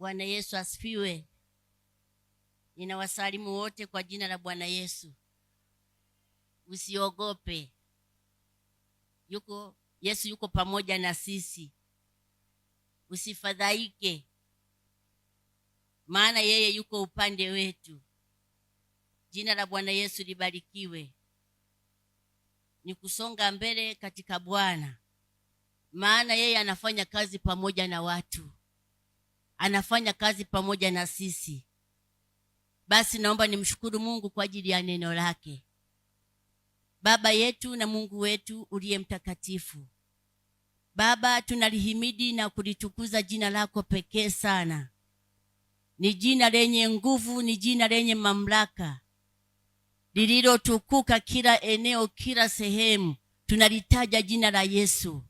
Bwana Yesu asifiwe. Ninawasalimu wote kwa jina la Bwana Yesu. Usiogope. Yesu yuko pamoja na sisi. Usifadhaike, maana yeye yuko upande wetu. Jina la Bwana Yesu libarikiwe. Ni kusonga mbele katika Bwana, maana yeye anafanya kazi pamoja na watu, anafanya kazi pamoja na sisi. Basi naomba nimshukuru Mungu kwa ajili ya neno lake. Baba yetu na Mungu wetu uliye mtakatifu, Baba, tunalihimidi na kulitukuza jina lako pekee sana. Ni jina lenye nguvu, ni jina lenye mamlaka, lililotukuka kila eneo, kila sehemu. Tunalitaja jina la Yesu.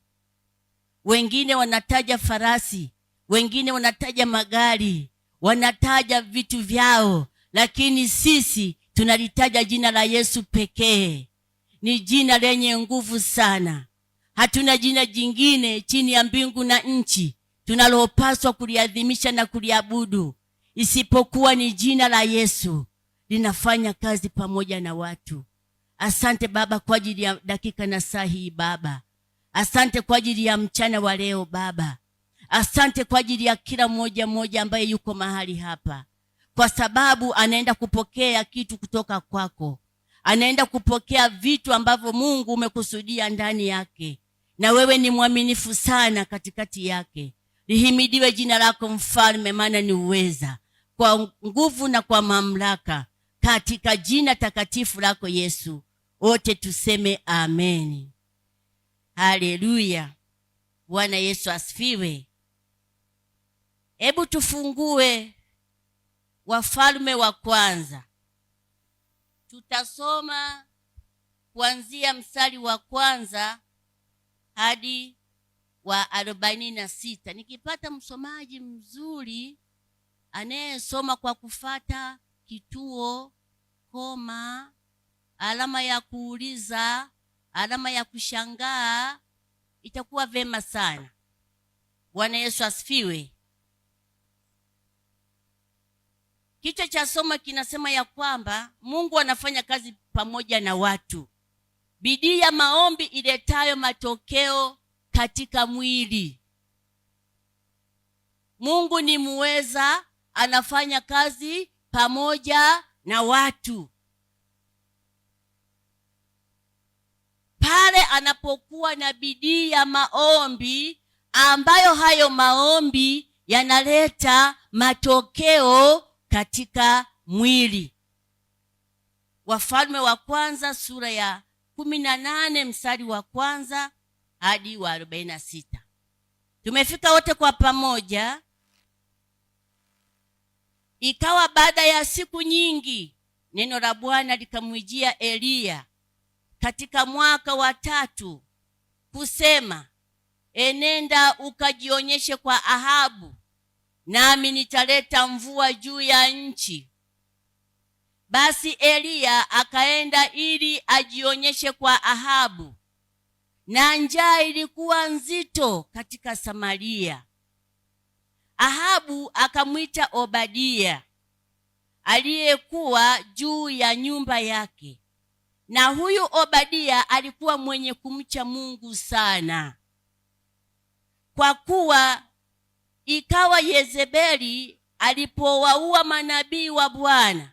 Wengine wanataja farasi, wengine wanataja magari, wanataja vitu vyao, lakini sisi tunalitaja jina la Yesu pekee. Ni jina lenye nguvu sana. Hatuna jina jingine chini ya mbingu na nchi tunalopaswa kuliadhimisha na kuliabudu isipokuwa ni jina la Yesu. Linafanya kazi pamoja na watu. Asante Baba kwa ajili ya dakika na saa hii Baba. Asante kwa ajili ya mchana wa leo Baba. Asante kwa ajili ya kila mmoja ambaye yuko mahali hapa, kwa sababu anaenda kupokea kitu kutoka kwako. Anaenda kupokea vitu ambavyo Mungu umekusudia ndani yake, na wewe ni mwaminifu sana katikati yake. Lihimidiwe jina lako Mfalme, maana ni uweza, kwa nguvu na kwa mamlaka, katika jina takatifu lako Yesu. Wote tuseme amen. Haleluya. Bwana Yesu asifiwe. Hebu tufungue Wafalme wa Kwanza. Tutasoma kuanzia mstari wa kwanza hadi wa 46. Nikipata msomaji mzuri anayesoma kwa kufata kituo, koma, alama ya kuuliza, alama ya kushangaa, itakuwa vema sana. Bwana Yesu asifiwe. Kichwa cha somo kinasema ya kwamba Mungu anafanya kazi pamoja na watu. Bidii ya maombi iletayo matokeo katika mwili. Mungu ni muweza, anafanya kazi pamoja na watu. Pale anapokuwa na bidii ya maombi, ambayo hayo maombi yanaleta matokeo katika mwili. Wafalme wa Kwanza sura ya 18 mstari wa kwanza hadi wa 46. Tumefika wote kwa pamoja. Ikawa baada ya siku nyingi, neno la Bwana likamwijia Eliya katika mwaka wa 3 kusema, enenda ukajionyeshe kwa Ahabu, nami nitaleta mvua juu ya nchi. Basi Eliya akaenda ili ajionyeshe kwa Ahabu, na njaa ilikuwa nzito katika Samaria. Ahabu akamwita Obadia aliyekuwa juu ya nyumba yake, na huyu Obadia alikuwa mwenye kumcha Mungu sana. Kwa kuwa ikawa Yezebeli alipowaua manabii wa Bwana,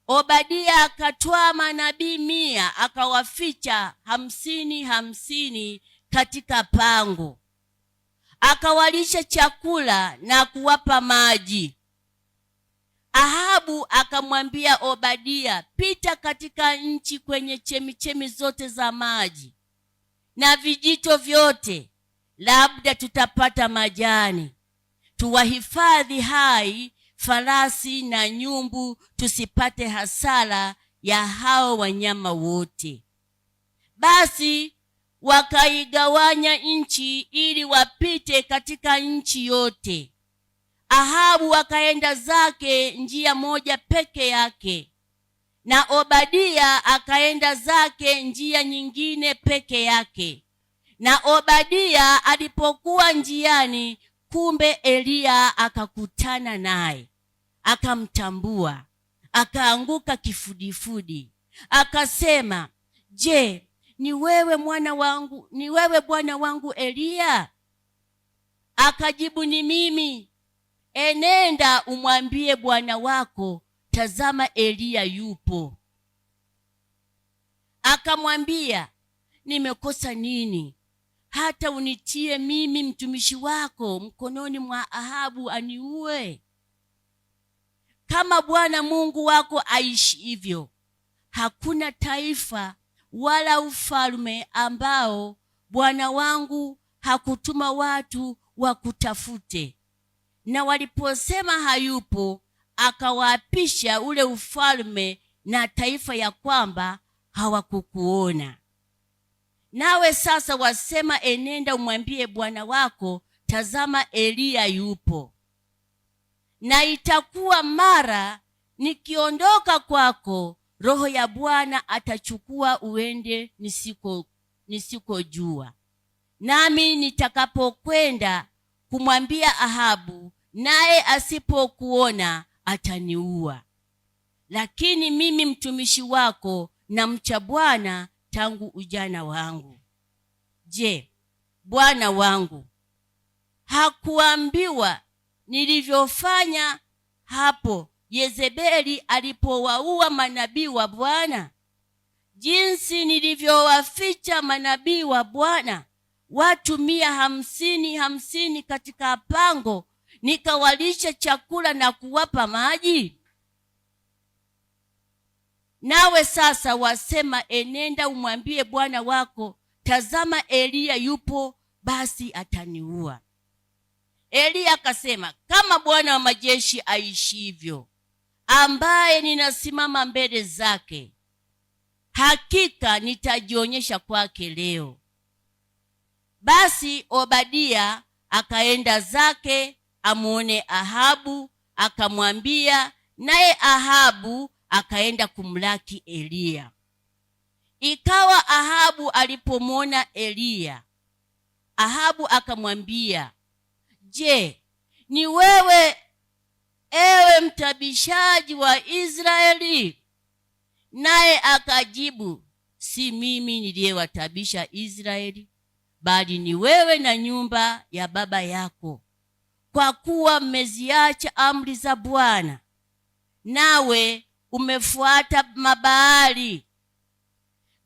Obadia akatwaa manabii 100 akawaficha 50 katika pango, akawalisha chakula na kuwapa maji. Ahabu akamwambia Obadia, pita katika nchi kwenye chemichemi zote za maji na vijito vyote, labda tutapata majani, tuwahifadhi hai farasi na nyumbu, tusipate hasara ya hao wanyama wote. Basi wakaigawanya nchi ili wapite katika nchi yote. Ahabu akaenda zake njia moja peke yake, na Obadia akaenda zake njia nyingine peke yake. Na Obadia alipokuwa njiani, Kumbe Eliya akakutana naye, akamtambua, akaanguka kifudifudi, akasema, "Je, ni wewe Bwana wangu Eliya?" Akajibu, "Ni mimi." "Enenda umwambie bwana wako, tazama Eliya yupo." Akamwambia, "Nimekosa nini hata unitie mimi mtumishi wako mkononi mwa Ahabu aniue? Kama Bwana Mungu wako aishi hivyo, hakuna taifa wala ufalme ambao bwana wangu hakutuma watu wakutafute." Na waliposema hayupo, akawaapisha ule ufalme na taifa ya kwamba hawakukuona. Nawe sasa wasema, enenda umwambie bwana wako, tazama Eliya yupo. Na itakuwa mara nikiondoka kwako, Roho ya Bwana atachukua uende nisikojua. Nami nitakapokwenda kumwambia Ahabu, naye asipokuona ataniua. Lakini mimi mtumishi wako namcha Bwana tangu ujana wangu. Je, bwana wangu hakuambiwa nilivyofanya hapo Yezebeli alipowaua manabii wa Bwana? Jinsi nilivyowaficha manabii wa Bwana, watu 150 katika pango, nikawalisha chakula na kuwapa maji? Nawe sasa wasema, enenda umwambie bwana wako, tazama Eliya yupo, basi ataniua. Eliya akasema, kama Bwana wa majeshi aishivyo, ambaye ninasimama mbele zake, hakika nitajionyesha kwake leo. Basi Obadia akaenda zake amuone Ahabu, akamwambia, naye Ahabu akaenda kumlaki Eliya. Ikawa Ahabu alipomwona Eliya, Ahabu akamwambia, je, ni wewe ewe mtabishaji wa Israeli? Naye akajibu, si mimi niliyewatabisha Israeli, bali ni wewe na nyumba ya baba yako, kwa kuwa mmeziacha amri za Bwana, nawe umefuata Mabaali.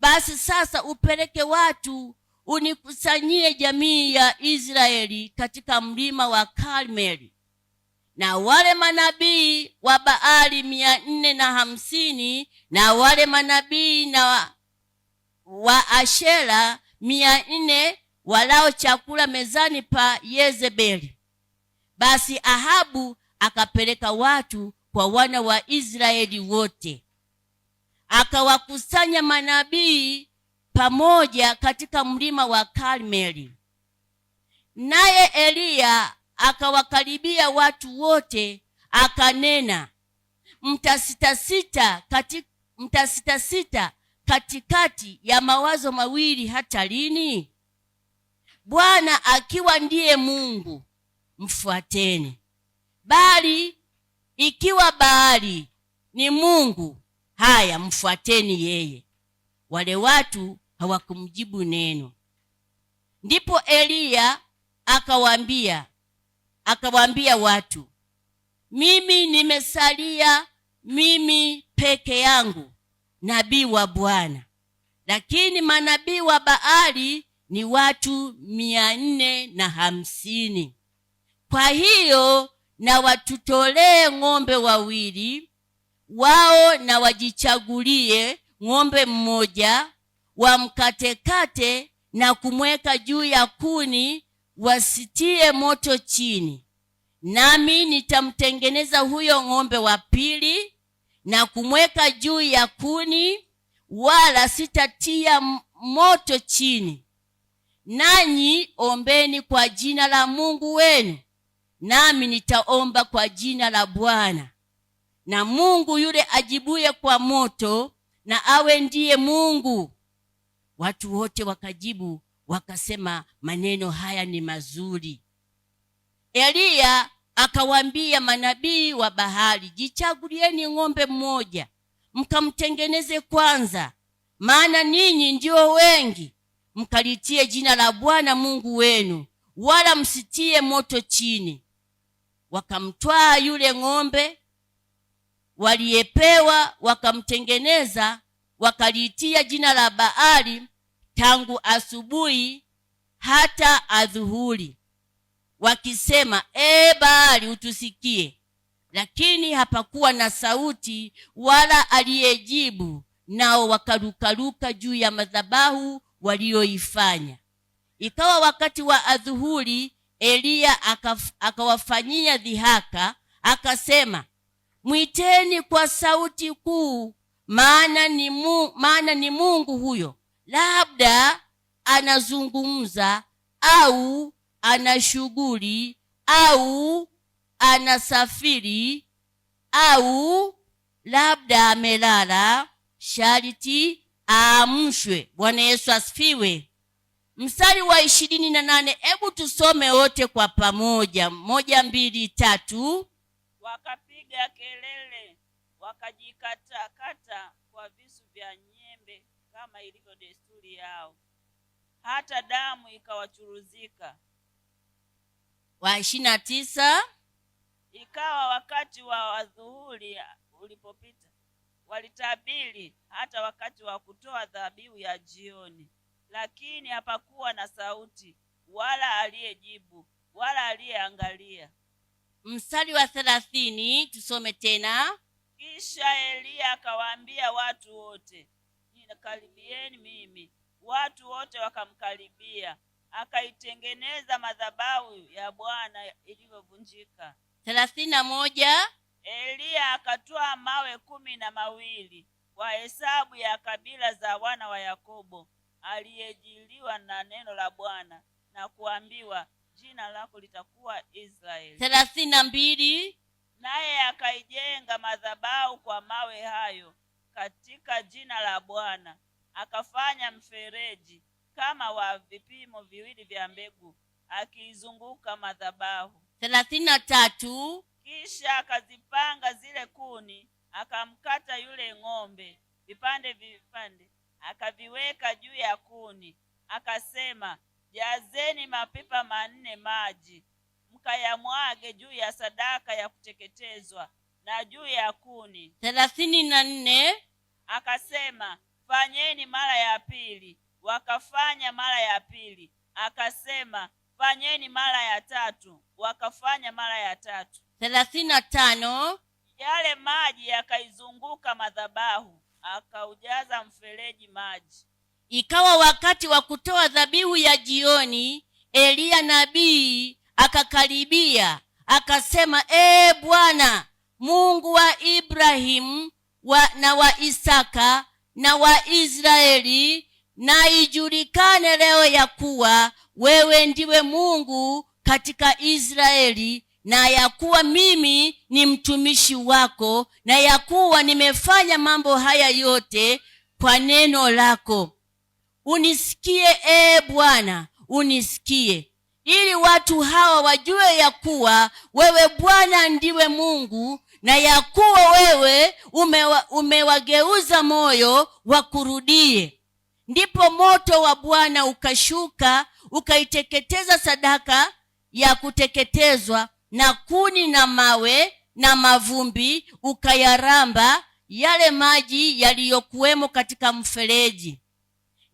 Basi sasa upeleke watu unikusanyie jamii ya Israeli katika mlima wa Karmeli, na wale manabii wa Baali 450 na wale manabii wa Ashera 400 walao chakula mezani pa Yezebeli. Basi Ahabu akapeleka watu kwa wana wa Israeli wote, akawakusanya manabii pamoja katika mlima wa Karmeli. Naye Eliya akawakaribia watu wote, akanena, mtasitasita katikati ya mawazo mawili hata lini? Bwana akiwa ndiye Mungu, mfuateni; bali ikiwa Baali ni mungu, haya mfuateni yeye. Wale watu hawakumjibu neno. Ndipo Eliya akawaambia watu, mimi nimesalia mimi peke yangu nabii wa Bwana, lakini manabii wa Baali ni watu 450. Kwa hiyo na watutolee ng'ombe wawili wao, na wajichagulie ng'ombe mmoja, wamkatekate na kumweka juu ya kuni, wasitie moto chini. Nami nitamtengeneza huyo ng'ombe wa pili na kumweka juu ya kuni, wala sitatia moto chini. Nanyi ombeni kwa jina la Mungu wenu, nami nitaomba kwa jina la Bwana, na Mungu yule ajibuye kwa moto na awe ndiye Mungu. Watu wote wakajibu wakasema, maneno haya ni mazuri. Eliya akawaambia manabii wa Baali, jichagulieni ng'ombe mmoja mkamtengeneze kwanza, maana ninyi ndio wengi, mkalitie jina la Bwana Mungu wenu, wala msitie moto chini. Wakamtwaa yule ng'ombe waliyepewa, wakamtengeneza, wakaliitia jina la Baali tangu asubuhi hata adhuhuri, wakisema, Baali utusikie. Lakini hapakuwa na sauti wala aliyejibu, nao wakarukaruka juu ya madhabahu walioifanya. Ikawa wakati wa adhuhuri, Eliya akawafanyia dhihaka, akasema, mwiteni kwa sauti kuu, maana ni Mungu huyo, labda anazungumza au ana shughuli au anasafiri au labda amelala, sharti aamshwe. Bwana Yesu asifiwe. Mstari wa 28, hebu tusome wote kwa pamoja. 1, 2, 3. Wakapiga kelele, wakajikatakata kwa visu vya nyembe kama ilivyo desturi yao, hata damu ikawachuruzika. Wa 29, ikawa wakati wa adhuhuri ulipopita, walitabiri hata wakati wa kutoa dhabihu ya jioni, lakini hapakuwa na sauti wala aliyejibu wala aliyeangalia. Mstari wa 30, tusome tena. Kisha Eliya akawaambia watu wote, nikaribieni mimi. Watu wote wakamkaribia, akaitengeneza madhabahu ya Bwana ilivyovunjika. 31, Eliya akatoa mawe 12 kwa hesabu ya kabila za wana wa Yakobo, aliyejiliwa na neno la Bwana na kuambiwa, jina lako litakuwa Israeli. 32, naye akaijenga madhabahu kwa mawe hayo katika jina la Bwana, akafanya mfereji kama wa vipimo viwili vya mbegu akiizunguka madhabahu. 33, kisha akazipanga zile kuni, akamkata yule ng'ombe vipande vipande, akaviweka juu ya kuni, akasema, jazeni mapipa 4 maji, mkayamwage juu ya sadaka ya kuteketezwa na juu ya kuni. 34, akasema, fanyeni mara ya pili. Wakafanya mara ya pili. Akasema, fanyeni mara ya tatu. Wakafanya mara ya tatu. 35, yale maji yakaizunguka madhabahu, akaujaza mfereji maji. Ikawa wakati wa kutoa dhabihu ya jioni, Eliya nabii akakaribia, akasema, Bwana Mungu wa Ibrahimu na wa Isaka na wa Israeli, na ijulikane leo ya kuwa wewe ndiwe Mungu katika Israeli, na ya kuwa mimi ni mtumishi wako, na ya kuwa nimefanya mambo haya yote kwa neno lako. Unisikie Bwana, unisikie, ili watu hawa wajue ya kuwa wewe Bwana ndiwe Mungu, na ya kuwa wewe umewageuza moyo wakurudie. Ndipo moto wa Bwana ukashuka, ukaiteketeza sadaka ya kuteketezwa, na kuni na mawe na mavumbi ukayaramba yale maji yaliyokuwemo katika mfereji.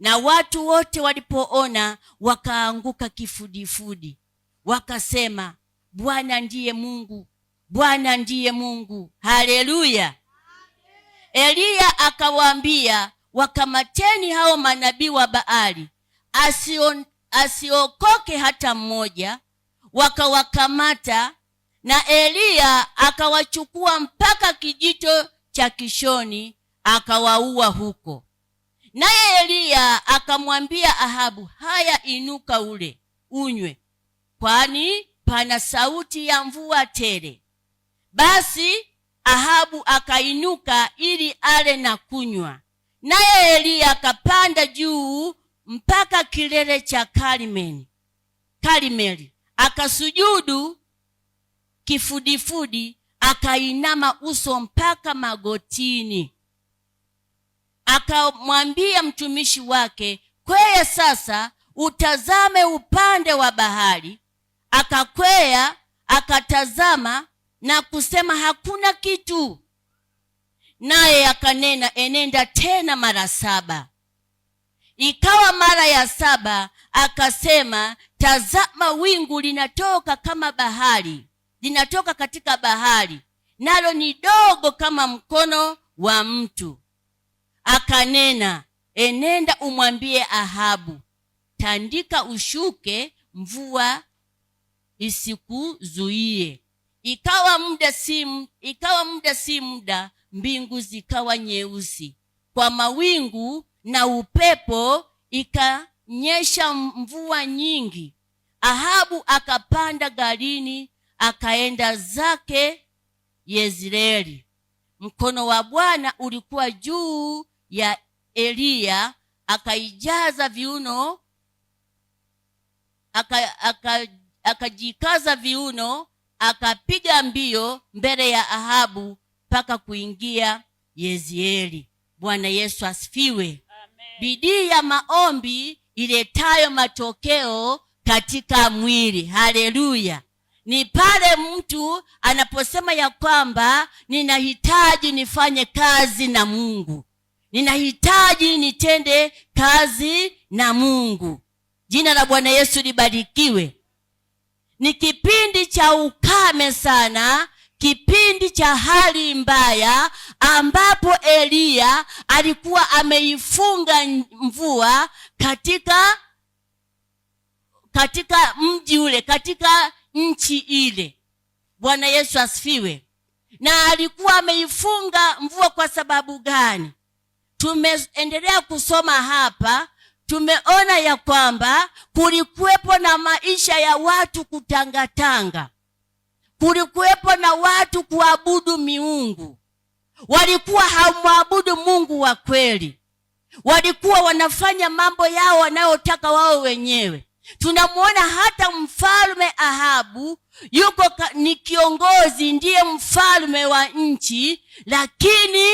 Na watu wote walipoona wakaanguka kifudifudi, wakasema, Bwana ndiye Mungu, Bwana ndiye Mungu. Haleluya. Eliya akawaambia, wakamateni hao manabii wa Baali, asiokoke hata mmoja. Wakawakamata, na Eliya akawachukua mpaka kijito cha Kishoni, akawaua huko. Naye Eliya akamwambia Ahabu, haya, inuka ule unywe, kwani pana sauti ya mvua tele. Basi Ahabu akainuka ili ale na kunywa. Naye Eliya akapanda juu mpaka kilele cha Karmeli, akasujudu kifudifudi, akainama uso mpaka magotini. Akamwambia mtumishi wake, kwea sasa utazame upande wa bahari. Akakwea akatazama na kusema, hakuna kitu. Naye akanena, enenda tena mara 7. Ikawa mara ya 7 akasema, tazama wingu linatoka kama bahari, linatoka katika bahari, nalo ni dogo kama mkono wa mtu. Akanena, enenda umwambie Ahabu, tandika ushuke, mvua isikuzuie. Ikawa muda si muda, mbingu zikawa nyeusi kwa mawingu, na upepo ikanyesha mvua nyingi. Ahabu akapanda garini akaenda zake Yezreeli. Mkono wa Bwana ulikuwa juu ya Eliya, akaijaza viuno, akajikaza viuno, akapiga mbio mbele ya Ahabu mpaka kuingia Yezreeli. Bwana Yesu asifiwe. Bidii ya maombi iletayo matokeo katika mwili. Haleluya. Ni pale mtu anaposema ya kwamba ninahitaji nifanye kazi na Mungu, ninahitaji nitende kazi na Mungu. Jina la Bwana Yesu libarikiwe. Ni kipindi cha ukame sana, kipindi cha hali mbaya, ambapo Eliya alikuwa ameifunga mvua katika mji ule, katika nchi ile. Bwana Yesu asifiwe. Na alikuwa ameifunga mvua kwa sababu gani? Tumeendelea kusoma hapa, tumeona ya kwamba kulikuwepo na maisha ya watu kutangatanga, kulikuwepo na watu kuabudu miungu. Walikuwa hawaabudu Mungu wa kweli, walikuwa wanafanya mambo yao wanayotaka wao wenyewe. Tunamuona hata mfalme Ahabu ni kiongozi, ndiye mfalme wa nchi, lakini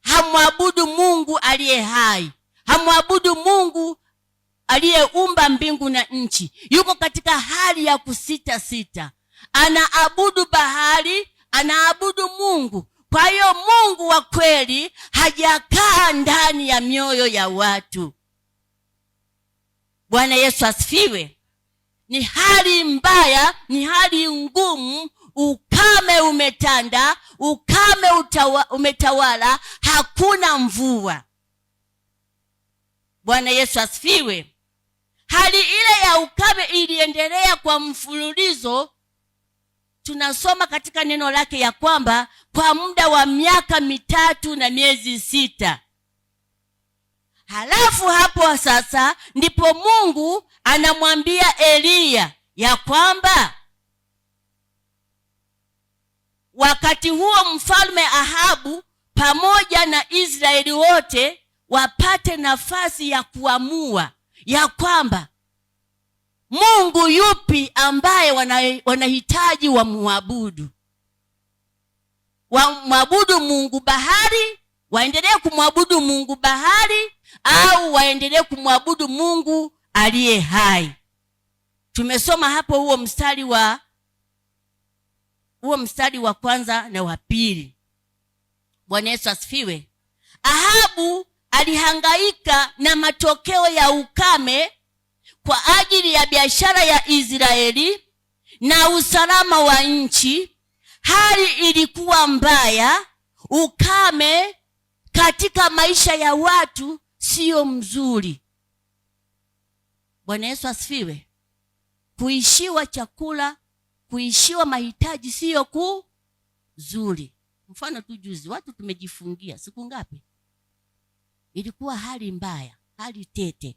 hamwabudu Mungu aliye hai, hamwabudu Mungu aliyeumba mbingu na nchi. Yuko katika hali ya kusita, anaabudu bahari, anaabudu Mungu. Kwa hiyo Mungu wa kweli hajakaa ndani ya mioyo ya watu. Bwana Yesu asifiwe. Ni hali mbaya, ni hali ngumu. Ukame umetanda, ukame umetawala, hakuna mvua. Bwana Yesu asifiwe. Hali ile ya ukame iliendelea kwa mfululizo. Tunasoma katika neno lake ya kwamba kwa muda wa miaka 3 na miezi 6. Halafu hapo sasa ndipo Mungu anamwambia Eliya ya kwamba wakati huo mfalme Ahabu pamoja na Israeli wote wapate nafasi ya kuamua ya kwamba Mungu yupi ambaye wanahitaji wamwabudu. Wamwabudu Mungu bahari, waendelee kumwabudu Mungu bahari, au waendelee kumwabudu Mungu aliye hai. Tumesoma hapo huo mstari wa kwanza na wa pili. Bwana Yesu asifiwe. Ahabu alihangaika na matokeo ya ukame kwa ajili ya biashara ya Israeli na usalama wa nchi. Hali ilikuwa mbaya, ukame katika maisha ya watu sio mzuri. Bwana Yesu asifiwe. Kuishiwa chakula, kuishiwa mahitaji sio kuzuri. Mfano tu juzi watu tumejifungia siku ngapi? Ilikuwa hali mbaya, hali tete.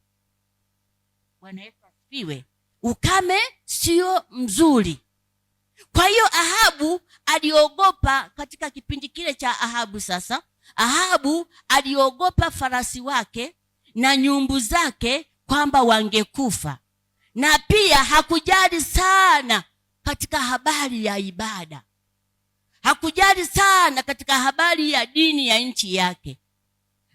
Bwana Yesu asifiwe. Ukame sio mzuri. Kwa hiyo Ahabu aliogopa katika kipindi kile cha Ahabu. Sasa Ahabu aliogopa farasi wake na nyumbu zake kwamba wangekufa, na pia hakujali sana katika habari ya ibada, hakujali sana katika habari ya dini ya nchi yake.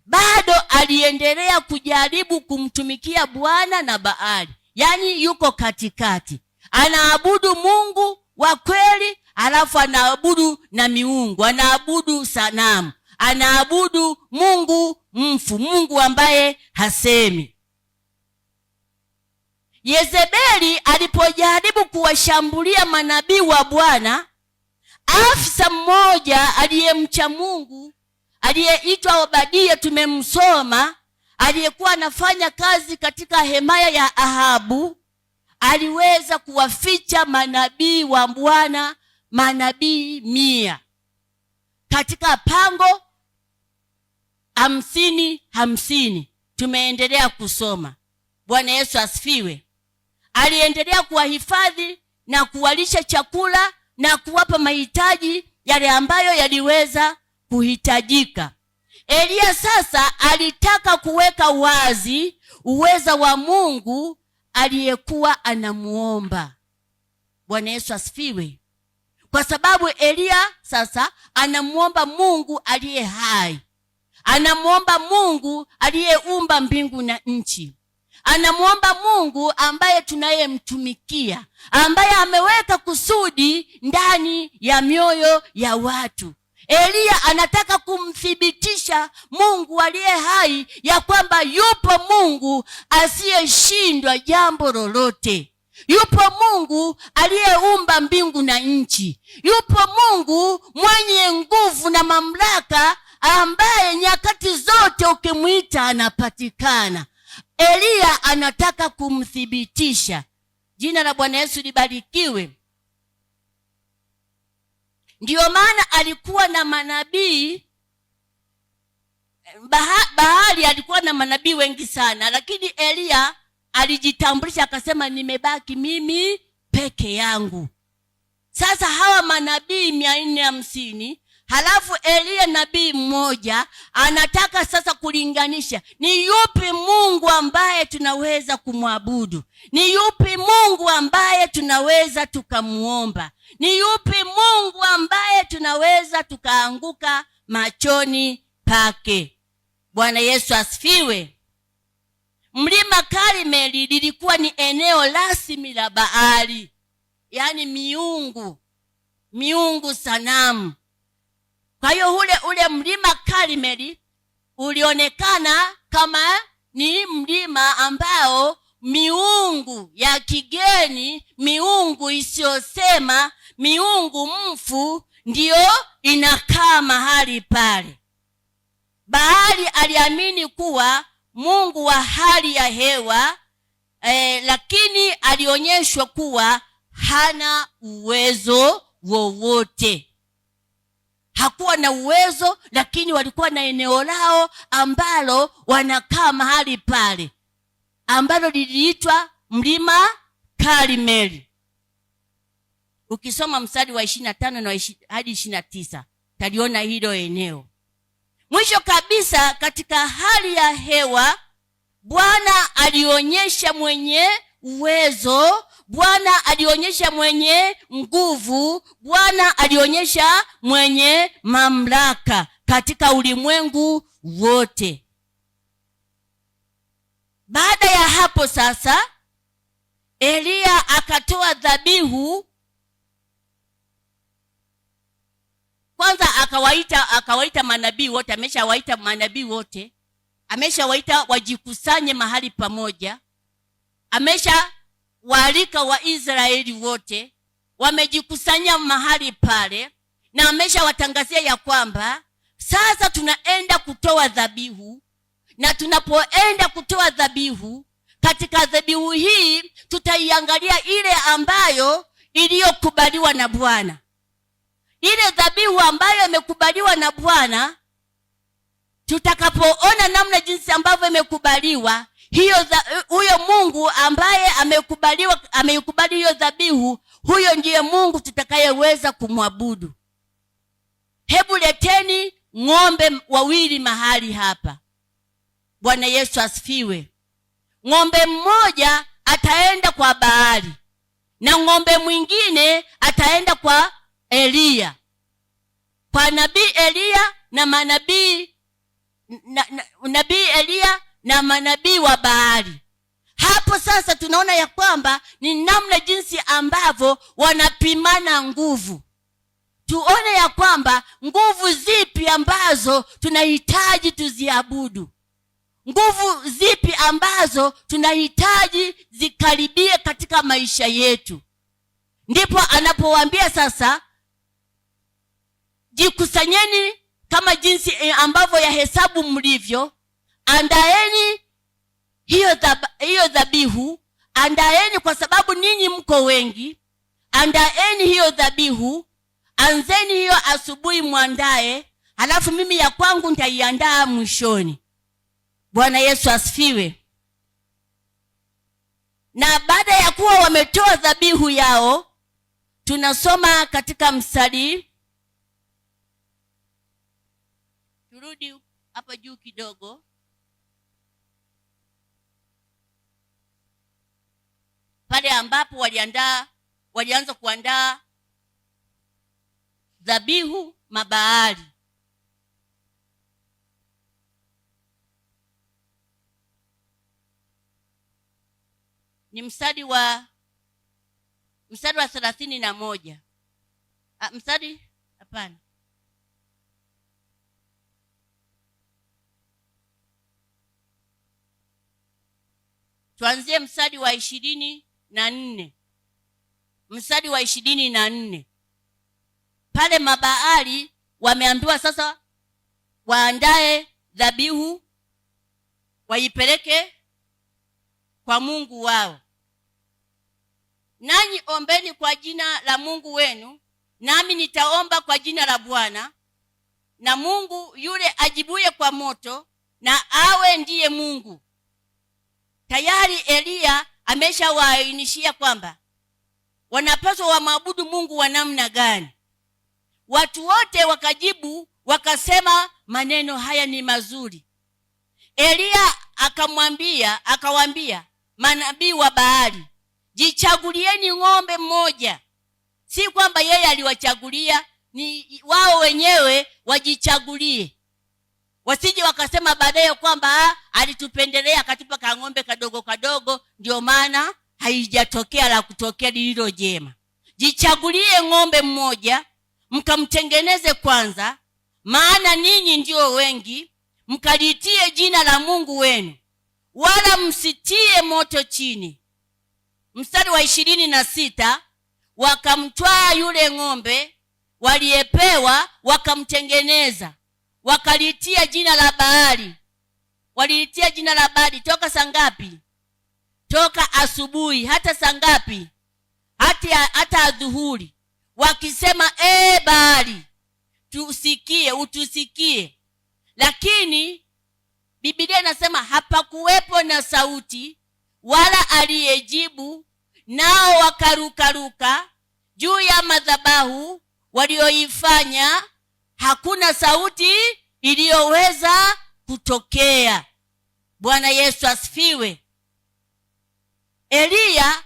Bado aliendelea kujaribu kumtumikia Bwana na Baali. Yaani yuko katikati, anaabudu Mungu wa kweli, alafu anaabudu na miungu, anaabudu sanamu, anaabudu Mungu mfu, Mungu ambaye hasemi. Yezebeli alipojaribu kuwashambulia manabii wa Bwana, afisa mmoja aliyemcha Mungu aliyeitwa Obadia, tumemsoma, aliyekuwa anafanya kazi katika hemaya ya Ahabu, aliweza kuwaficha manabii wa Bwana, manabii 100 katika pango 50. Tumeendelea kusoma. Bwana Yesu asifiwe. Aliendelea kuwahifadhi na kuwalisha chakula na kuwapa mahitaji yale ambayo yaliweza kuhitajika. Elia sasa alitaka kuweka wazi uweza wa Mungu aliyekuwa anamuomba. Bwana Yesu asifiwe. Kwa sababu Elia sasa anamuomba Mungu aliye hai, anamuomba Mungu aliyeumba mbingu na nchi, anamuomba Mungu ambaye tunayemtumikia, ambaye ameweka kusudi ndani ya mioyo ya watu. Elia anataka kumthibitisha Mungu aliye hai ya kwamba yupo Mungu asiyeshindwa jambo lolote. Yupo Mungu aliyeumba mbingu na nchi. Yupo Mungu mwenye nguvu na mamlaka, ambaye nyakati zote ukimwita anapatikana. Elia anataka kumthibitisha. Jina la Bwana Yesu libarikiwe. Ndiyo maana alikuwa na manabii. Baali alikuwa na manabii wengi sana, lakini Elia alijitambulisha akasema, nimebaki mimi peke yangu. Sasa hawa manabii 450, halafu Elia nabii mmoja, anataka sasa kulinganisha ni yupi Mungu ambaye tunaweza kumwabudu, ni yupi Mungu ambaye tunaweza tukamuomba, ni yupi Mungu ambaye tunaweza tukaanguka machoni pake. Bwana Yesu asifiwe. Mlima Karmeli lilikuwa ni eneo rasmi la Baali, yaani miungu sanamu. Kwa hiyo ule mlima Karmeli ulionekana kama ni mlima ambao miungu ya kigeni, miungu isiyosema, miungu mfu ndiyo inakaa mahali pale. Baali aliamini kuwa Mungu wa hali ya hewa, lakini alionyeshwa kuwa hana uwezo wowote. Hakuwa na uwezo, lakini walikuwa na eneo lao ambalo wanakaa mahali pale, ambalo liliitwa mlima Karmeli. Ukisoma mstari wa 25 hadi 29 taliona hilo eneo. Mwisho kabisa, katika hali ya hewa, Bwana alionyesha mwenye uwezo, Bwana alionyesha mwenye nguvu, Bwana alionyesha mwenye mamlaka katika ulimwengu wote. Baada ya hapo sasa, Elia akatoa dhabihu. Kwanza akawaita manabii wote. Ameshawaita manabii wote, ameshawaita wajikusanye mahali pamoja, ameshawaalika Waisraeli wote, wamejikusanya mahali pale, na ameshawatangazia ya kwamba sasa tunaenda kutoa dhabihu. Na tunapoenda kutoa dhabihu, katika dhabihu hii tutaiangalia ile ambayo iliyokubaliwa na Bwana. Ile dhabihu ambayo imekubaliwa na Bwana, tutakapoona namna jinsi ambavyo imekubaliwa, huyo Mungu ambaye ameikubali hiyo dhabihu, huyo ndiye Mungu tutakayeweza kumwabudu. Hebu leteni ng'ombe 2 mahali hapa. Bwana Yesu asifiwe. Ng'ombe mmoja ataenda kwa Baali na ng'ombe mwingine ataenda kwa Eliya, kwa nabii Eliya na manabii nabii Eliya na manabii wa Baali. Hapo sasa tunaona ya kwamba ni namna jinsi ambavyo wanapimana nguvu. Tuone ya kwamba nguvu zipi ambazo tunahitaji tuziabudu, nguvu zipi ambazo tunahitaji zikaribie katika maisha yetu. Ndipo anapowaambia sasa, jikusanyeni kama jinsi ambavyo ya hesabu mlivyo, andaeni hiyo dhabihu, andaeni kwa sababu ninyi mko wengi, andaeni hiyo dhabihu, anzeni hiyo asubuhi mwandae, halafu mimi ya kwangu nitaiandaa mwishoni. Bwana Yesu asifiwe. Na baada ya kuwa wametoa dhabihu yao, tunasoma katika mstari, turudi hapa juu kidogo, pale ambapo walianza kuandaa dhabihu mabaali. Ni mstari wa 31. Tuanzie mstari wa 24. Mstari wa 24. Pale mabaali wameambiwa sasa waandae dhabihu waipeleke kwa Mungu wao. Nanyi ombeni kwa jina la Mungu wenu, nami nitaomba kwa jina la Bwana, na Mungu yule ajibuye kwa moto na awe ndiye Mungu. Tayari Eliya ameshawaainishia kwamba wanapaswa wamwabudu Mungu wa namna gani. Watu wote wakajibu wakasema maneno haya ni mazuri. Eliya akawaambia manabii wa Baali, jichagulieni ng'ombe mmoja. Si kwamba yeye aliwachagulia, ni wao wenyewe wajichagulie. Wasije wakasema baadaye kwamba alitupendelea akatupa kang'ombe kadogo kadogo ndio maana haijatokea la kutokea lililo jema. Jichagulie ng'ombe mmoja, mkamtengeneze kwanza, maana ninyi ndio wengi, mkalitie jina la Mungu wenu, wala msitie moto chini. Mstari wa 26, wakamtwaa yule ng'ombe waliyepewa, wakamtengeneza, wakalitia jina la Baali. Walilitia jina la Baali toka saa ngapi? Toka asubuhi hata saa ngapi? Hata adhuhuri, wakisema Baali, utusikie. Lakini Biblia inasema hapakuwepo na sauti wala aliyejibu, nao wakarukaruka juu ya madhabahu walioifanya. Hakuna sauti iliyoweza kutokea. Bwana Yesu asifiwe. Eliya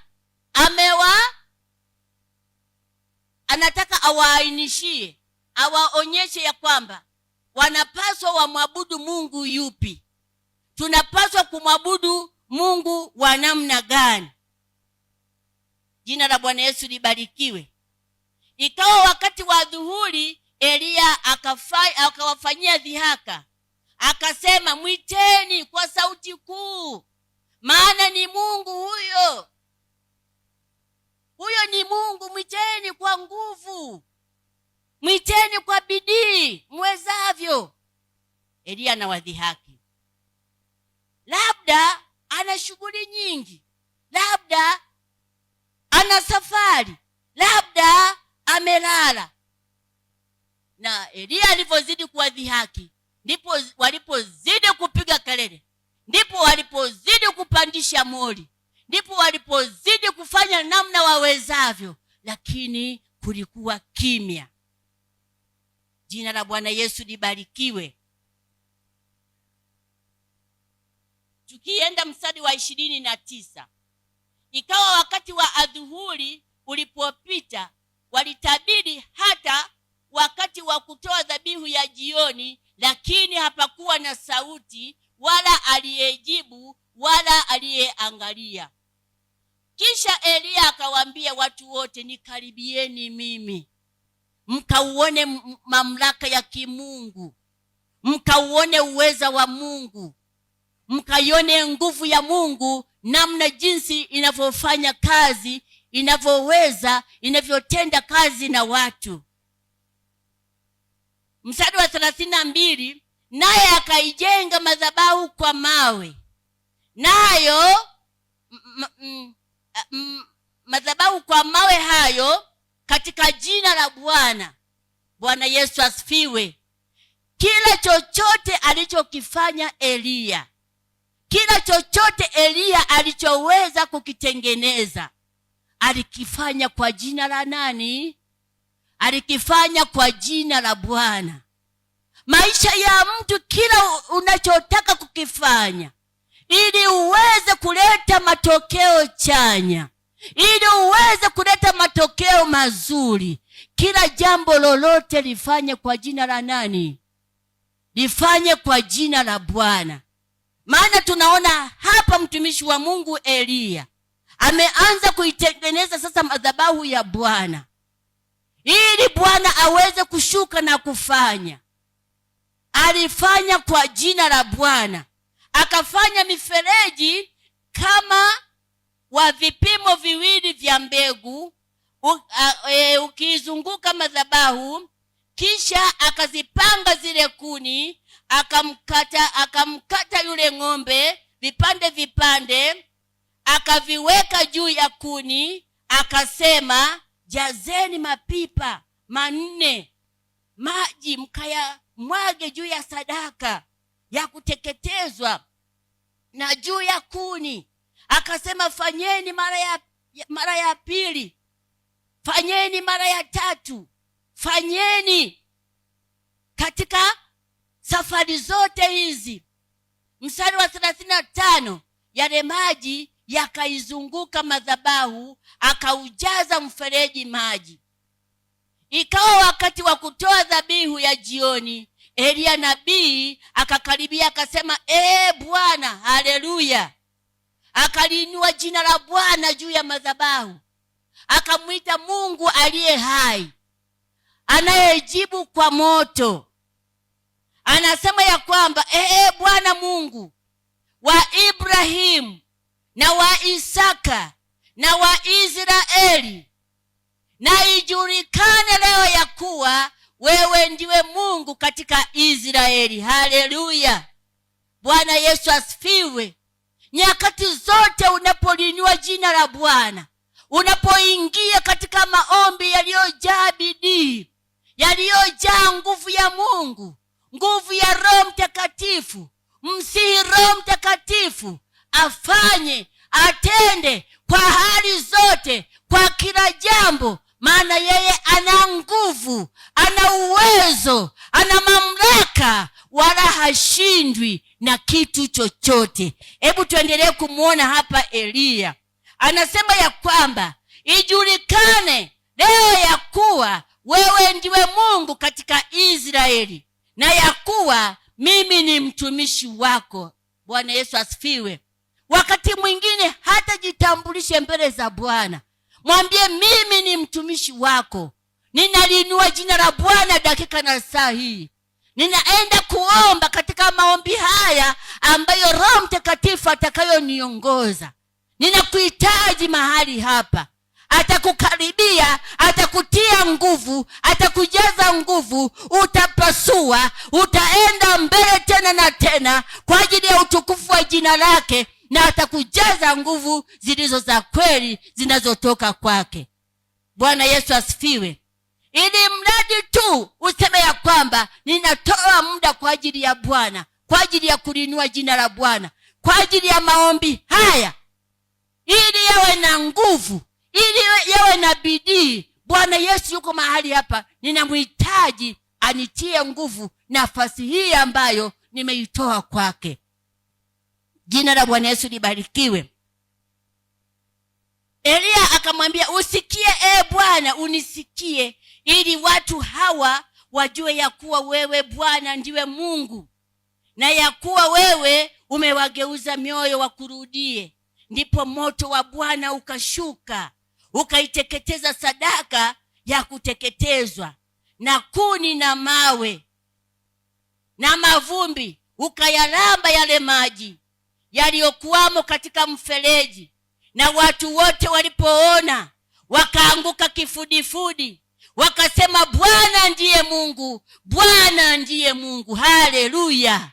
anataka awaainishie, awaonyeshe ya kwamba wanapaswa wamwabudu Mungu yupi. Tunapaswa kumwabudu Mungu wa namna gani? Jina la Bwana Yesu libarikiwe. Ikawa wakati wa dhuhuri, Eliya akawafanyia dhihaka, akasema, mwiteni kwa sauti kuu, maana ni Mungu huyo. Huyo ni Mungu, mwiteni kwa nguvu, mwiteni kwa bidii mwezavyo. Eliya anawadhihaki. Labda ana shughuli nyingi, labda ana safari, labda amelala. Na Eliya alipozidi kuwadhihaki, ndipo walipozidi kupiga kelele, ndipo walipozidi kupandisha moli, ndipo walipozidi kufanya namna wawezavyo, lakini kulikuwa kimya. Jina la Bwana Yesu libarikiwe. Tukienda mstari wa 29, ikawa wakati wa adhuhuri muhuri ulipopita, walitabiri hata wakati wa kutoa dhabihu ya jioni, lakini hapakuwa na sauti wala aliyejibu wala aliyeangalia. Kisha Eliya akawaambia watu wote, nikaribieni mimi, mkauone mamlaka ya kimungu, mkauone uweza wa Mungu, mkaione nguvu ya Mungu, namna jinsi inavyofanya kazi, inavyoweza, inavyotenda kazi na watu. Mstari wa 32, naye akaijenga madhabahu kwa mawe, nayo madhabahu kwa mawe hayo katika jina la Bwana. Bwana Yesu asifiwe. Kila chochote alichokifanya Eliya, kila chochote Eliya alichoweza kukitengeneza, alikifanya kwa jina la nani? Alikifanya kwa jina la Bwana. Maisha ya mtu, kila unachotaka kukifanya ili uweze kuleta matokeo chanya, ili uweze kuleta matokeo mazuri, kila jambo lolote lifanye kwa jina la nani? Lifanye kwa jina la Bwana. Maana tunaona hapa mtumishi wa Mungu Eliya ameanza kuitengeneza sasa madhabahu ya Bwana, ili Bwana aweze kushuka na kufanya. Alifanya kwa jina la Bwana, akafanya mifereji kama wa vipimo viwili vya mbegu, ukizunguka madhabahu. Kisha akazipanga zile kuni, akamkata yule ng'ombe vipande vipande, akaviweka juu ya kuni, akasema, jazeni mapipa 4 maji, mkayamwage juu ya sadaka ya kuteketezwa na juu ya kuni. Akasema, fanyeni mara ya pili, fanyeni mara ya tatu, fanyeni katika safari zote hizi. Mstari wa 35, yale maji yakaizunguka madhabahu, akaujaza mfereji maji. Ikawa wakati wa kutoa dhabihu ya jioni, Eliya nabii akakaribia, akasema, Bwana, haleluya. Akaliinua jina la Bwana juu ya madhabahu, akamwita Mungu aliye hai, anayejibu kwa moto. Anasema ya kwamba, Bwana Mungu wa Ibrahimu na wa Isaka na wa Israeli, na ijulikane leo ya kuwa wewe ndiwe Mungu katika Israeli. Haleluya. Bwana Yesu asifiwe. Nyakati zote unapolinua jina la Bwana, unapoingia katika maombi yaliyojaa bidii, yaliyojaa nguvu ya Mungu, nguvu ya Roho Mtakatifu, msihi Roho Mtakatifu afanye, atende kwa hali zote, kwa kila jambo, maana yeye ana nguvu, ana uwezo, ana mamlaka, wala hashindwi na kitu chochote. Hebu tuendelee kumuona hapa Eliya. Anasema ya kwamba ijulikane leo ya kuwa wewe ndiwe Mungu katika Israeli, na ya kuwa mimi ni mtumishi wako. Bwana Yesu asifiwe. Wakati mwingine hata jitambulishe mbele za Bwana, mwambie, mimi ni mtumishi wako, ninalinua jina la Bwana dakika na saa hii. Ninaenda kuomba katika maombi haya ambayo Roho Mtakatifu atakayoniongoza. Ninakuhitaji mahali hapa. Atakukaribia, atakutia nguvu, atakujaza nguvu, utapasua, utaenda mbele tena na tena kwa ajili ya utukufu wa jina lake, na atakujaza nguvu zilizo za kweli zinazotoka kwake. Bwana Yesu asifiwe. Ili mradi tu useme ya kwamba ninatoa muda kwa ajili ya Bwana, kwa ajili ya kulinua jina la Bwana, kwa ajili ya maombi haya, ili yawe na nguvu, ili yawe na bidii. Bwana Yesu yuko mahali hapa, ninamhitaji anitie nguvu nafasi hii ambayo nimeitoa kwake. Jina la Bwana Yesu libarikiwe. Eliya akamwambia akamwambia, usikie Bwana, unisikie, ili watu hawa wajue ya kuwa wewe Bwana ndiwe Mungu, na ya kuwa wewe umewageuza mioyo wakurudie. Ndipo moto wa Bwana ukashuka, ukaiteketeza sadaka ya kuteketezwa, na kuni na mawe na mavumbi, ukayaramba yale maji yaliyokuwamo katika mfereji. Na watu wote walipoona wakaanguka kifudifudi, wakasema, Bwana ndiye Mungu, Bwana ndiye Mungu. Haleluya!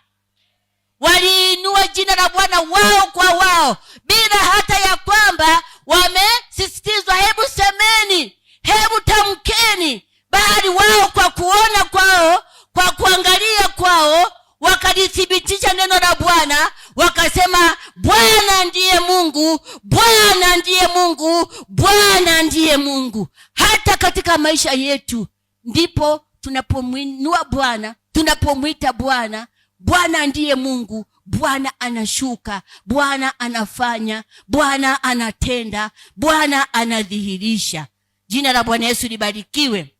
Waliinua jina la Bwana wao kwa wao, bila hata ya kwamba wamesisitizwa, hebu semeni, hebu tamkeni, bali wao kwa kuona kwao, kwa kuangalia kwao, wakalithibitisha neno la Bwana, wakasema, Bwana ndiye Mungu, Bwana ndiye Mungu, Bwana ndiye Mungu. Hata katika maisha yetu ndipo tunapomwinua Bwana, tunapomwita Bwana, Bwana ndiye Mungu, Bwana anashuka, Bwana anafanya, Bwana anatenda, Bwana anadhihirisha. Jina la Bwana Yesu libarikiwe.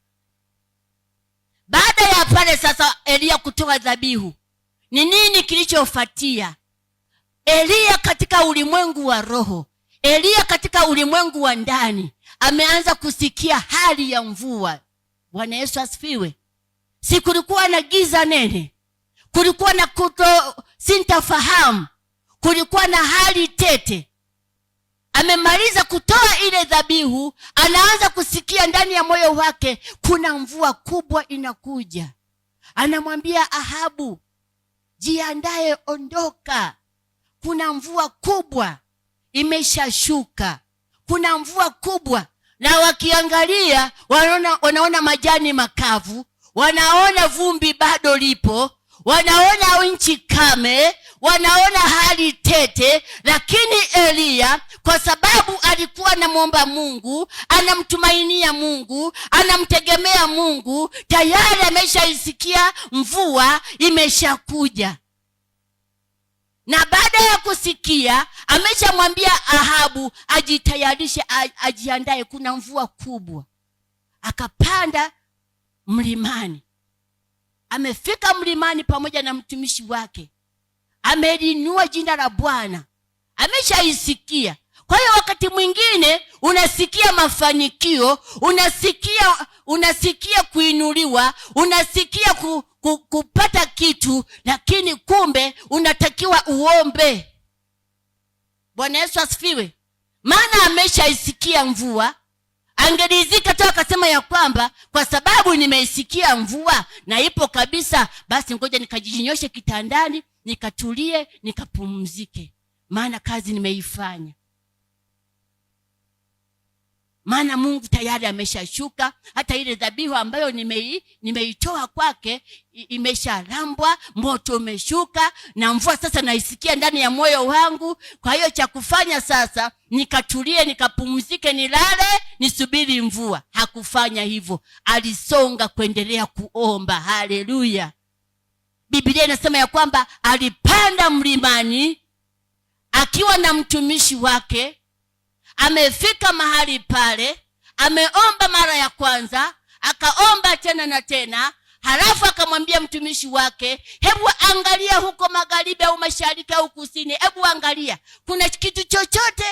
Baada ya pale sasa Elia kutoa dhabihu, ni nini kilichofuatia? Elia katika ulimwengu wa roho, Elia katika ulimwengu wa ndani, ameanza kusikia hali ya mvua. Bwana Yesu asifiwe. Si kulikuwa na giza nene, kulikuwa na sintofahamu, kulikuwa na hali tete. Amemaliza kutoa ile dhabihu, anaanza kusikia ndani ya moyo wake kuna mvua kubwa inakuja. Anamwambia Ahabu, jiandae, ondoka, kuna mvua kubwa imeshashuka, kuna mvua kubwa. Na wakiangalia wanaona majani makavu, wanaona vumbi bado lipo, wanaona nchi kame, wanaona hali tete. Lakini Elia, kwa sababu alikuwa anamwomba Mungu, anamtumainia Mungu, anamtegemea Mungu, tayari ameshaisikia mvua imeshakuja. Na baada ya kusikia, ameshamwambia Ahabu ajitayarishe, ajiandae, kuna mvua kubwa. Akapanda mlimani. Amefika mlimani pamoja na mtumishi wake, amelinua jina la Bwana, ameshaisikia. Kwa hiyo wakati mwingine unasikia mafanikio, unasikia kuinuliwa, unasikia kupata kitu, lakini kumbe unatakiwa uombe. Bwana Yesu asifiwe. Maana ameshaisikia mvua, angelizika tu akasema ya kwamba kwa sababu nimeisikia mvua na ipo kabisa, basi ngoja nikajinyoshe kitandani, nikatulie, nikapumzike, maana kazi nimeifanya. Maana Mungu tayari ameshashuka. Hata ile dhabihu ambayo nimeitoa kwake imesharambwa, moto umeshuka, na mvua sasa naisikia ndani ya moyo wangu. Kwa hiyo cha kufanya sasa, nikatulie, nikapumzike, nilale, nisubiri mvua. Hakufanya hivyo, alisonga kuendelea kuomba. Haleluya. Biblia inasema ya kwamba alipanda mlimani akiwa na mtumishi wake. Amefika mahali pale, ameomba mara ya kwanza, akaomba tena na tena. Halafu akamwambia mtumishi wake, hebu angalia huko magharibi au mashariki au kusini, hebu angalia, kuna kitu chochote?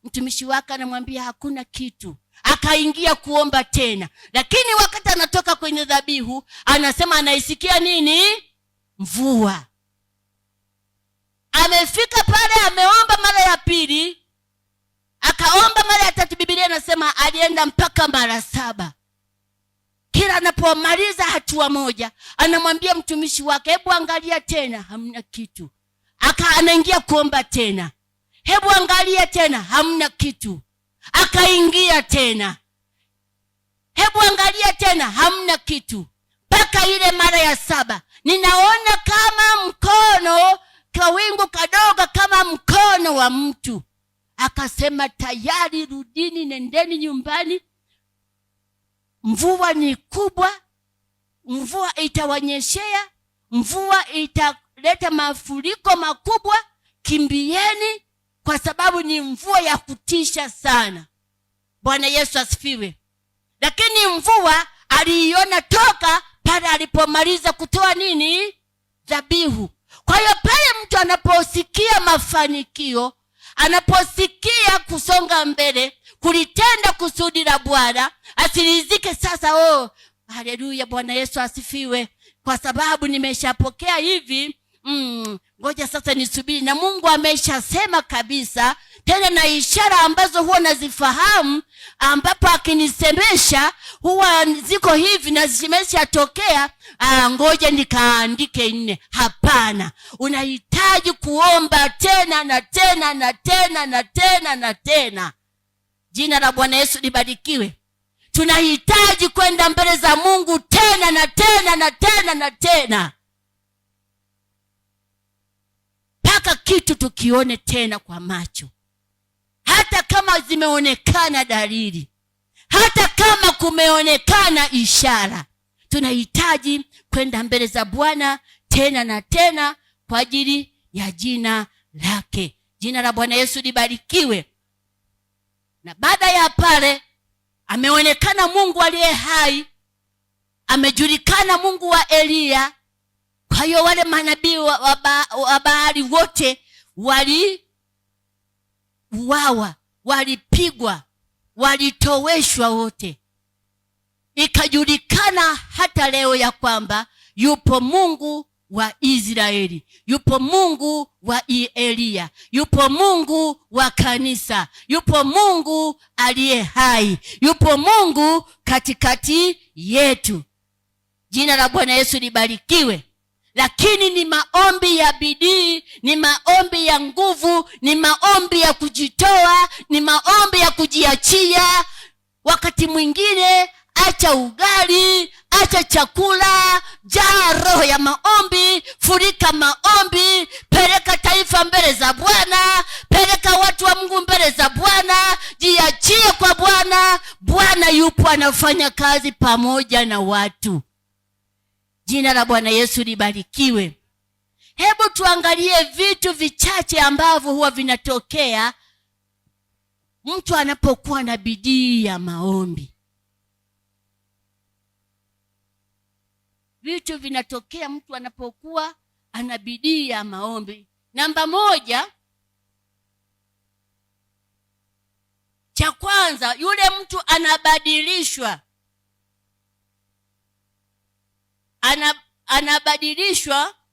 Mtumishi wake anamwambia hakuna kitu. Akaingia kuomba tena, lakini wakati anatoka kwenye dhabihu, anasema anaisikia nini? Mvua. Amefika pale, ameomba mara ya pili, akaomba mara ya tatu. Biblia inasema alienda mpaka mara 7. Kila anapomaliza hatua moja, anamwambia mtumishi wake, hebu angalia tena, hamna kitu. Anaingia kuomba tena, hebu angalia tena, hamna kitu. Akaingia tena, hebu angalia tena, hamna kitu. Mpaka ile mara ya 7, ninaona kama mkono, kawingu kadogo kama mkono wa mtu. Akasema, tayari, rudini, nendeni nyumbani, mvua ni kubwa, mvua itawanyeshea, mvua italeta mafuriko makubwa, kimbieni, kwa sababu ni mvua ya kutisha sana. Bwana Yesu asifiwe. Lakini mvua aliiona toka pale alipomaliza kutoa nini? Dhabihu. Kwa hiyo pale mtu anaposikia mafanikio, anaposikia kusonga mbele, kulitenda kusudi la Bwana, asirizike sasa, haleluya, Bwana Yesu asifiwe, kwa sababu nimeshapokea hivi, ngoja sasa nisubiri. Na Mungu ameshasema kabisa, tena na ishara ambazo huwa nazifahamu, ambapo akinisemesha huwa ziko hivi na zimeshatokea, ngoja nikaandike 4. Hapana, unahitaji kuomba tena na tena na tena na tena na tena. Jina la Bwana Yesu libarikiwe. Tunahitaji kwenda mbele za Mungu tena na tena na tena na tena, mpaka kitu tukione tena kwa macho, hata kama zimeonekana dalili, hata kama kumeonekana ishara. Tunahitaji kwenda mbele za Bwana tena na tena kwa ajili ya jina lake. Jina la Bwana Yesu libarikiwe. Na baada ya pale, ameonekana Mungu aliye hai, amejulikana Mungu wa Eliya. Kwa hiyo wale manabii wa Baali wote waliuawa, walipigwa, walitoweshwa wote. Ikajulikana hata leo ya kwamba yupo Mungu wa Israeli, yupo Mungu wa Eliya, yupo Mungu wa kanisa, yupo Mungu aliye hai, yupo Mungu katikati yetu. Jina la Bwana Yesu libarikiwe. Lakini ni maombi ya bidii, ni maombi ya nguvu, ni maombi ya kujitoa, ni maombi ya kujiachia. Wakati mwingine acha ugali, acha chakula, jaa roho ya maombi, furika maombi, peleka taifa mbele za Bwana, peleka watu wa Mungu mbele za Bwana, jiachie kwa Bwana. Bwana yupo anafanya kazi pamoja na watu. Jina la Bwana Yesu libarikiwe. Hebu tuangalie vitu vichache ambavyo huwa vinatokea mtu anapokuwa na bidii ya maombi. Vitu vinatokea mtu anapokuwa ana bidii ya maombi. Namba 1, cha kwanza, yule mtu anabadilishwa.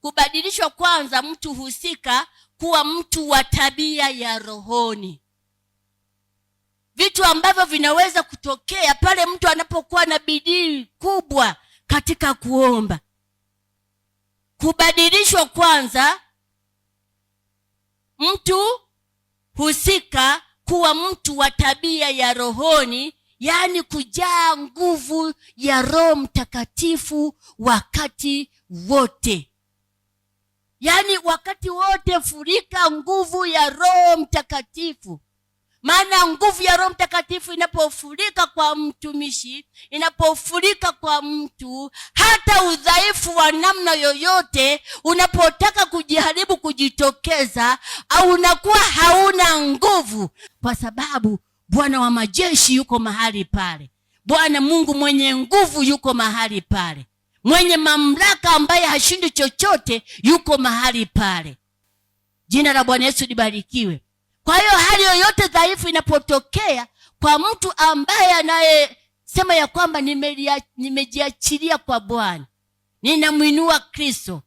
Kubadilishwa kwanza, mtu husika kuwa mtu wa tabia ya rohoni. Vitu ambavyo vinaweza kutokea pale mtu anapokuwa na bidii kubwa katika kuomba. Kubadilishwa kwanza, mtu husika kuwa mtu wa tabia ya rohoni, yaani kujaa nguvu ya Roho Mtakatifu wakati wote. Yaani wakati wote furika nguvu ya Roho Mtakatifu. Maana nguvu ya Roho Mtakatifu inapofurika kwa mtumishi, inapofurika kwa mtu, hata udhaifu wa namna yoyote unapotaka kujaribu kujitokeza, au unakuwa hauna nguvu, kwa sababu Bwana wa majeshi yuko mahali pale. Bwana Mungu mwenye nguvu yuko mahali pale. Mwenye mamlaka ambaye hashindi chochote yuko mahali pale. Jina la Bwana Yesu libarikiwe. Kwa hiyo hali yoyote dhaifu inapotokea kwa mtu ambaye anayesema ya kwamba nimejiachilia kwa Bwana, ninamwinua Kristo,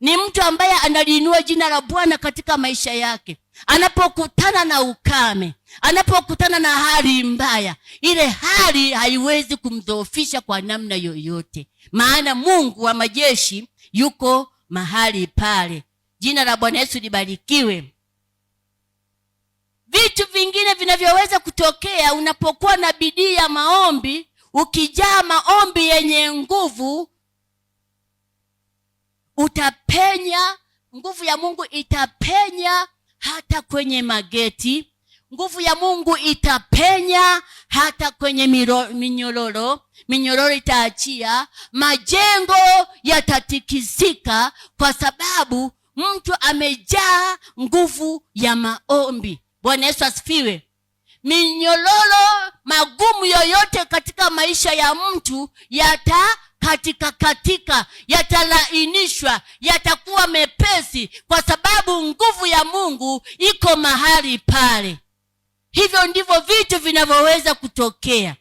ni mtu ambaye analiinua jina la Bwana katika maisha yake. Anapokutana na ukame, anapokutana na hali mbaya, ile hali haiwezi kumdhoofisha kwa namna yoyote, maana Mungu wa majeshi yuko mahali pale. Jina la Bwana Yesu libarikiwe. Vitu vingine vinavyoweza kutokea unapokuwa na bidii ya maombi, ukijaa maombi yenye nguvu, utapenya, nguvu ya Mungu itapenya hata kwenye mageti. Nguvu ya Mungu itapenya hata kwenye minyororo itaachia, majengo yatatikisika, kwa sababu mtu amejaa nguvu ya maombi. Bwana Yesu asifiwe. Minyororo, magumu yoyote katika maisha ya mtu katika yatalainishwa, yatakuwa mepesi, kwa sababu nguvu ya Mungu iko mahali pale. Hivyo ndivyo vitu vinavyoweza kutokea.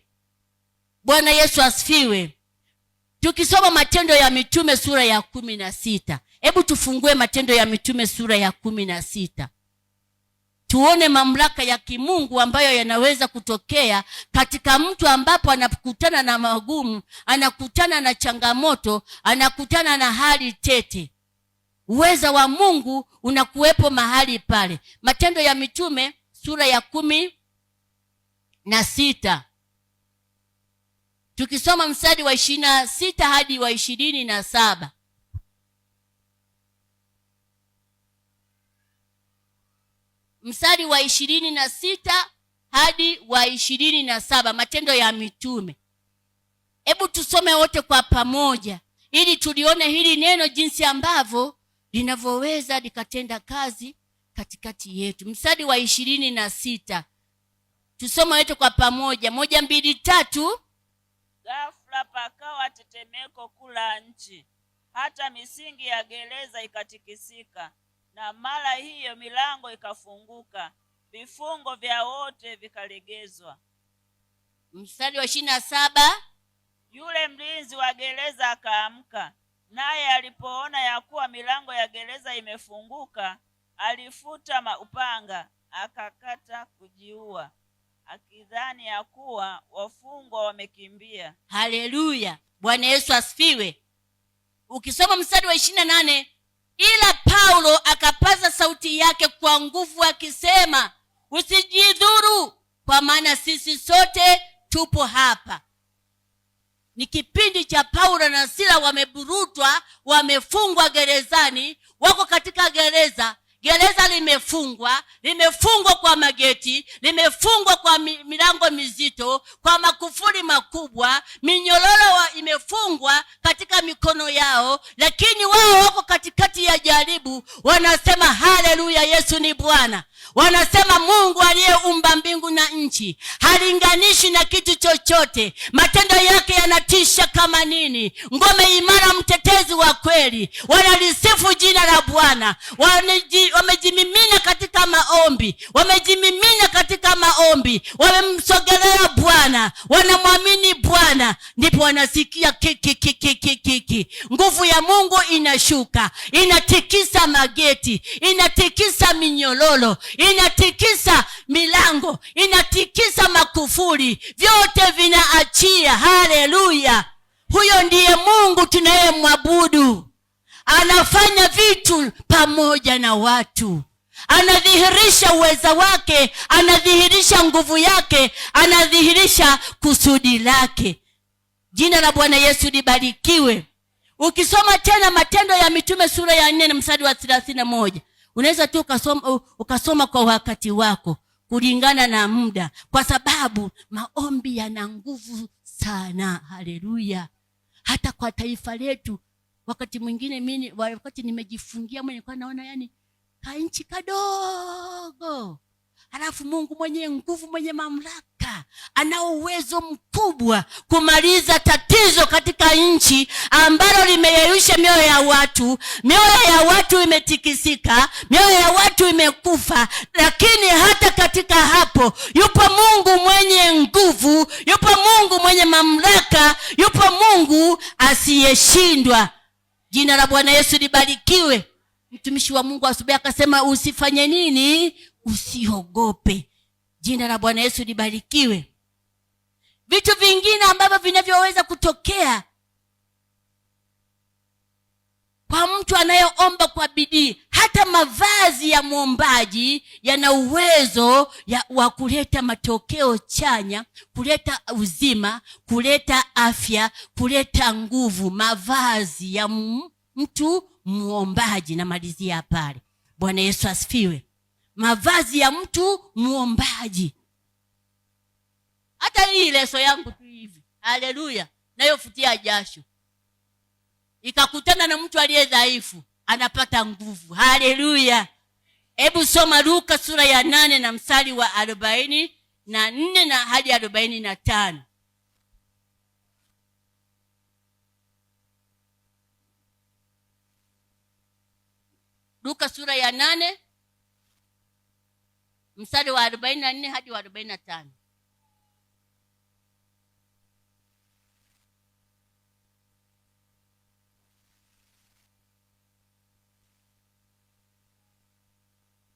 Bwana Yesu asifiwe. Tukisoma Matendo ya Mitume sura ya 16, hebu tufungue Matendo ya Mitume sura ya 16, tuone mamlaka ya kimungu ambayo yanaweza kutokea katika mtu ambapo anakutana na magumu, anakutana na changamoto, anakutana na hali tete. Uweza wa Mungu unakuwepo mahali pale. Matendo ya Mitume sura ya 16, tukisoma mstari wa 26 hadi wa 27. Mstari wa 26 hadi wa 27, Matendo ya Mitume. Hebu tusome wote kwa pamoja ili tulione hili neno jinsi ambavyo linavyoweza likatenda kazi katikati yetu. Mstari wa 26, tusome wote kwa pamoja. 1, 2, 3. Ghafla pakawa tetemeko kula nchi, hata misingi ya gereza ikatikisika, na mara hiyo milango ikafunguka, vifungo vya wote vikalegezwa. Mstari wa 27, yule mlinzi wa gereza akaamka, naye alipoona ya kuwa milango ya gereza imefunguka, alifuta upanga akakata kujiua, akidhani ya kuwa wafungwa wamekimbia. Haleluya, Bwana Yesu asifiwe. Ukisoma mstari wa 28, ila Paulo akapaza sauti yake kwa nguvu akisema, usijidhuru, kwa maana sisi sote tupo hapa. Ni kipindi cha Paulo na Sila wameburutwa, wamefungwa gerezani, wako katika gereza. Gereza limefungwa kwa mageti, limefungwa kwa milango mizito, kwa makufuri makubwa, minyororo imefungwa katika mikono yao, lakini wao wako katikati ya jaribu. Wanasema haleluya, Yesu ni Bwana. Wanasema Mungu aliyeumba mbingu na nchi halinganishi na kitu chochote. Matendo yake yanatisha kama nini. Ngome imara, mtetezi wa kweli. Wanalisifu jina la Bwana. Wamejimimina katika maombi, wamemsogelea Bwana, wanamwamini Bwana. Ndipo wanasikia kiki. Nguvu ya Mungu inashuka, inatikisa mageti, inatikisa minyororo, inatikisa milango, inatikisa makufuri, vyote vinaachia. Haleluya. Huyo ndiye Mungu tunayemwabudu. Anafanya vitu pamoja na watu, anadhihirisha uweza wake, anadhihirisha nguvu yake, anadhihirisha kusudi lake. Jina la Bwana Yesu libarikiwe. Ukisoma tena Matendo ya Mitume sura ya 4 na mstari wa 31, unaweza tu ukasoma kwa wakati wako kulingana na muda, kwa sababu maombi yana nguvu sana. Haleluya. Hata kwa taifa letu, wakati mwingine wakati nimejifungia mwenye kwa naona kanchi kadogo, halafu Mungu mwenye nguvu, mwenye mamlaka, ana uwezo mkubwa kumaliza tatizo katika nchi ambalo limeyeyusha mioyo ya watu. Mioyo ya watu imetikisika, mioyo ya watu imekufa, lakini hata katika hapo yupo Mungu mwenye nguvu, yupo Mungu mwenye mamlaka, yupo Mungu asiyeshindwa. Jina la Bwana Yesu libarikiwe. Mtumishi wa Mungu asubuhi akasema usifanye nini? Usiogope. Jina la Bwana Yesu libarikiwe. Vitu vingine ambavyo vinavyoweza kutokea kwa mtu anayeomba kwa bidii, hata mavazi ya muombaji yana uwezo wa kuleta matokeo chanya, kuleta uzima, kuleta afya, kuleta nguvu. Mavazi ya mtu muombaji, namalizia pale. Bwana Yesu asifiwe. Mavazi ya mtu muombaji. Hata hii leso yangu tu hivi, haleluya, nayofutia jasho, ikakutana na mtu aliye dhaifu, anapata nguvu. Haleluya. Hebu soma Luka sura ya 8 na mstari wa 46. na hadi 45. Luka sura ya 8 mstari wa 44 hadi wa 45.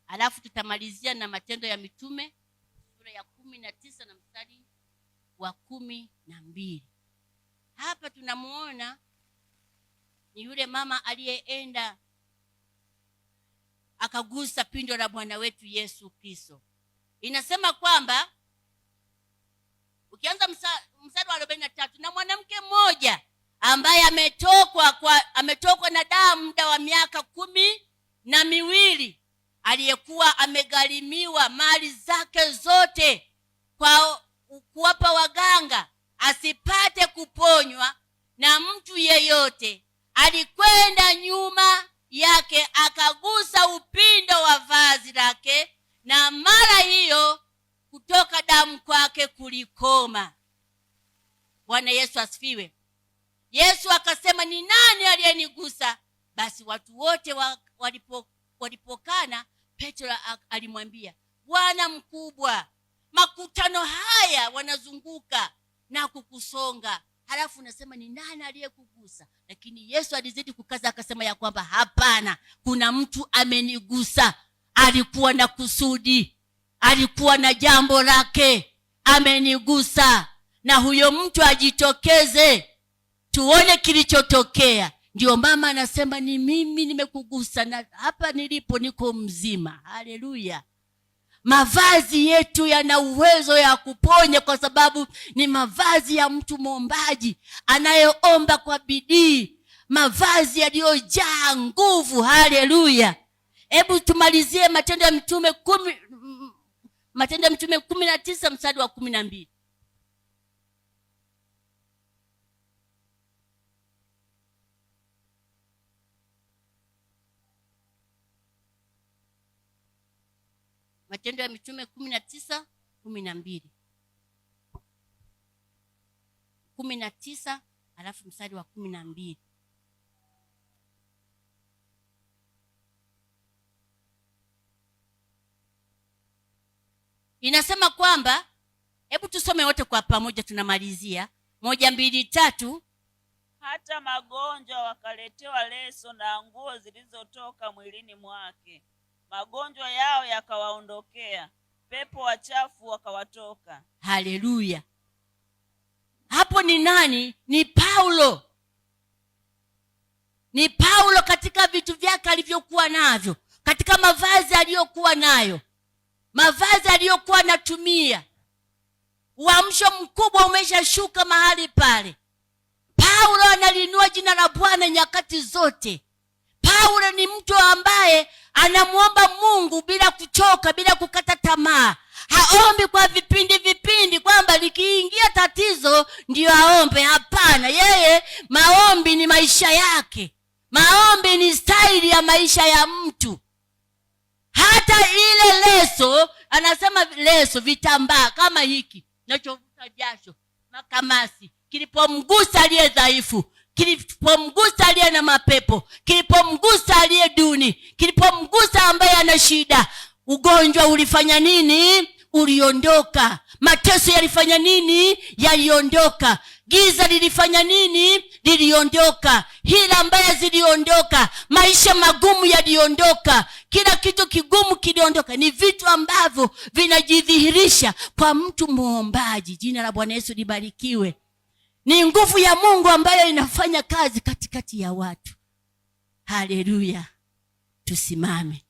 Alafu tutamalizia na Matendo ya Mitume sura ya 19 na mstari wa 12. Hapa tunamuona ni yule mama aliyeenda akagusa pindo la Bwana wetu Yesu Kristo. Inasema kwamba ukianza mstari wa 43, na mwanamke mmoja ambaye ametokwa na damu muda wa miaka 12, aliyekuwa amegharimiwa mali zake zote kwa kuwapa waganga asipate kuponywa na mtu yeyote, alikwenda nyuma yake akagusa upindo wa vazi lake, na mara hiyo kutoka damu kwake kulikoma. Bwana Yesu asifiwe. Yesu akasema, ni nani aliyenigusa? Basi watu wote walipokana, Petro alimwambia, Bwana mkubwa, makutano haya wanazunguka na kukusonga, halafu unasema ni nani aliyekugusa? Lakini Yesu alizidi kukaza akasema ya kwamba hapana, kuna mtu amenigusa. Alikuwa na kusudi, alikuwa na jambo lake, amenigusa, na huyo mtu ajitokeze tuone kilichotokea. Ndio mama anasema, ni mimi nimekugusa na hapa nilipo niko mzima. Haleluya. Mavazi yetu yana uwezo ya kuponya, kwa sababu ni mavazi ya mtu mwombaji anayeomba kwa bidii, mavazi yaliyojaa nguvu. Haleluya. Hebu tumalizie Matendo ya Mitume 19 mstari wa 12. Matendo ya Mitume 19:12. 19 alafu mstari wa 12. Inasema kwamba, hebu tusome wote kwa pamoja, tunamalizia 1, 2, 3. Hata magonjwa wakaletewa leso na nguo zilizotoka mwilini mwake, magonjwa yao yakawaondokea, pepo wachafu wakawatoka. Haleluya. Hapo ni nani? Ni Paulo. Ni Paulo katika vitu vyake alivyokuwa navyo, katika mavazi aliyokuwa nayo, mavazi aliyokuwa anatumia. Uamsho mkubwa umeshashuka mahali pale. Paulo analinua jina la Bwana nyakati zote. Paulo ni mtu ambaye anamuomba Mungu bila kuchoka, bila kukata tamaa. Haombi kwa vipindi kwamba likiingia tatizo ndio aombe. Hapana, yeye maombi ni maisha yake. Maombi ni staili ya maisha ya mtu. Hata ile leso, anasema leso, vitambaa kama hiki nachovuta jasho, makamasi, kilipomgusa aliye dhaifu, kilipomgusa aliye na mapepo, kilipomgusa aliye duni, kilipomgusa ambaye ana shida, ugonjwa ulifanya nini? Uliondoka. Mateso yalifanya nini? Yaliondoka. Giza lilifanya nini? Liliondoka. Hila mbaya ziliondoka. Maisha magumu yaliondoka. Kila kitu kigumu kiliondoka. Ni vitu ambavyo vinajidhihirisha kwa mtu muombaji. Jina la Bwana Yesu libarikiwe. Ni nguvu ya Mungu ambayo inafanya kazi katikati ya watu. Haleluya. Tusimame.